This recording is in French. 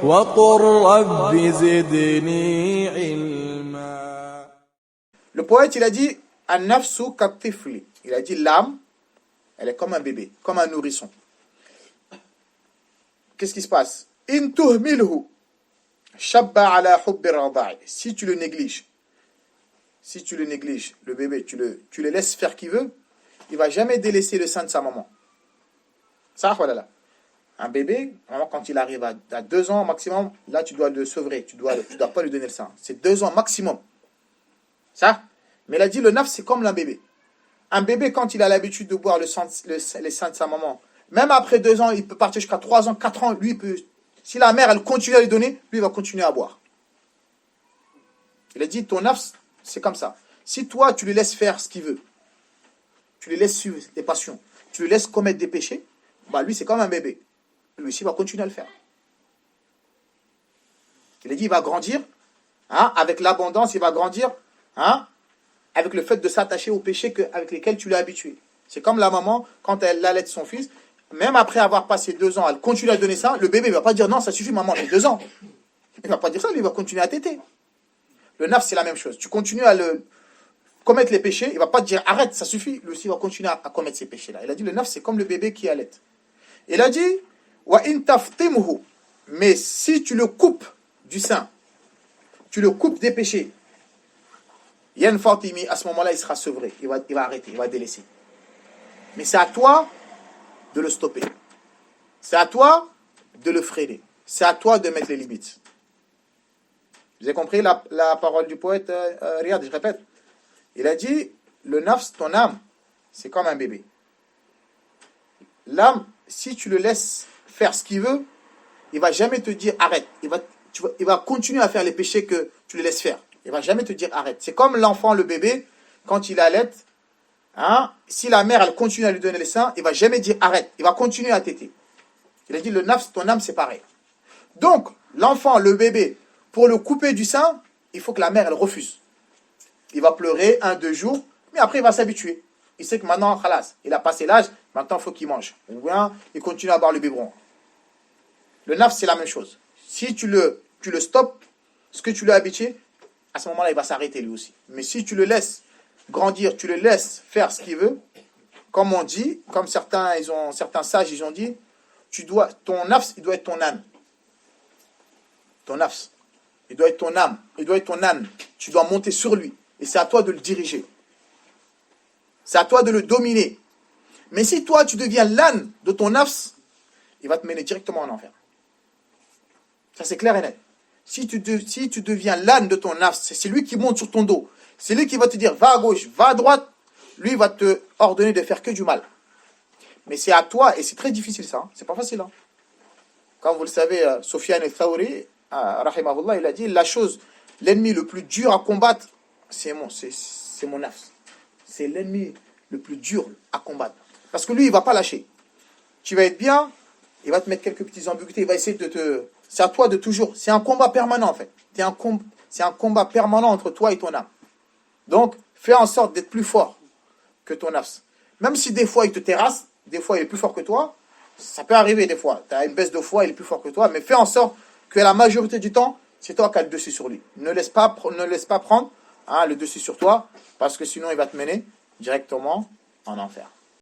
وقل رب زدني علما. Le poète, il a dit An-nafsu kat-tifli. Il a dit l'âme, elle est comme un bébé, comme un nourrisson. Qu'est-ce qui se passe? In tuhmilhu shabba ala hubbi rada'i. Si tu le négliges, le bébé, tu le laisses faire qui veut, il va jamais délaisser le sein de sa maman. Ça, voilà. Un bébé, quand il arrive à 2 ans maximum, là tu dois le sevrer, tu dois pas lui donner le sein. C'est 2 ans maximum. Ça. Mais il a dit le nafs, c'est comme un bébé. Un bébé, quand il a l'habitude de boire les seins de sa maman, même après 2 ans, il peut partir jusqu'à 3 ans, 4 ans, lui, il peut. Si la mère, elle continue à lui donner, lui, il va continuer à boire. Il a dit, ton nafs, c'est comme ça. Si toi, tu lui laisses faire ce qu'il veut, tu lui laisses suivre des passions, tu lui laisses commettre des péchés, bah lui, c'est comme un bébé. Lui aussi, il va continuer à le faire. Il a dit, il va grandir, avec l'abondance, il va grandir, avec le fait de s'attacher aux péchés avec lesquels tu l'as habitué. C'est comme la maman, quand elle allaite son fils, même après avoir passé 2 ans, elle continue à donner ça, le bébé ne va pas dire, non, ça suffit, maman, j'ai 2 ans. Il ne va pas dire ça, lui, il va continuer à téter. Le nafs, c'est la même chose. Tu continues à commettre les péchés, il ne va pas te dire, arrête, ça suffit. Lui aussi, il va continuer à commettre ces péchés-là. Il a dit, le nafs, c'est comme le bébé qui allait. Il a dit, wa in taftimuhu. Mais si tu le coupes du sein, tu le coupes des péchés, Yann Fatimi, à ce moment-là, il sera sevré. Il va arrêter, il va délaisser. Mais c'est à toi de le stopper. C'est à toi de le freiner. C'est à toi de mettre les limites. Vous avez compris la parole du poète Riyad, je répète. Il a dit, le nafs, ton âme, c'est comme un bébé. L'âme, si tu le laisses faire ce qu'il veut, il ne va jamais te dire arrête. Il va continuer à faire les péchés que tu le laisses faire. Il ne va jamais te dire arrête. C'est comme l'enfant, le bébé, quand il allait, si la mère, elle continue à lui donner les seins, il ne va jamais dire arrête. Il va continuer à téter. Il a dit, le nafs, ton âme, c'est pareil. Donc, l'enfant, le bébé, pour le couper du sein, il faut que la mère, elle refuse. Il va pleurer 1-2 jours, mais après, il va s'habituer. Il sait que maintenant, khalas, il a passé l'âge, maintenant, il faut qu'il mange. Ou bien, il continue à boire le biberon. Le nafs, c'est la même chose. Si tu le stoppes, ce que tu l'as habitué, à ce moment-là, il va s'arrêter lui aussi. Mais si tu le laisses grandir, tu le laisses faire ce qu'il veut, comme on dit, comme certains sages, ils ont dit, ton nafs, il doit être ton âne. Ton nafs, il doit être ton âme, il doit être ton âne. Tu dois monter sur lui. Et c'est à toi de le diriger. C'est à toi de le dominer. Mais si toi, tu deviens l'âne de ton nafs, il va te mener directement en enfer. Ça, c'est clair et net. Si tu deviens l'âne de ton nafs, c'est lui qui monte sur ton dos. C'est lui qui va te dire, va à gauche, va à droite. Lui, il va te ordonner de faire que du mal. Mais c'est à toi, et c'est très difficile ça. C'est pas facile. Comme vous le savez, Sofiane al-Thawri, rahimahullah, il a dit, l'ennemi le plus dur à combattre, c'est mon nafs. C'est l'ennemi le plus dur à combattre. Parce que lui, il va pas lâcher. Tu vas être bien, il va te mettre quelques petites ambiguïtés, il va essayer de te... C'est à toi de toujours... C'est un combat permanent, en fait. C'est un combat permanent entre toi et ton âme. Donc, fais en sorte d'être plus fort que ton nafs. Même si des fois, il te terrasse, des fois, il est plus fort que toi, ça peut arriver des fois. Tu as une baisse de foi, il est plus fort que toi, mais fais en sorte que la majorité du temps, c'est toi qui as le dessus sur lui. Ne laisse pas prendre le dessus sur toi, parce que sinon, il va te mener directement en enfer.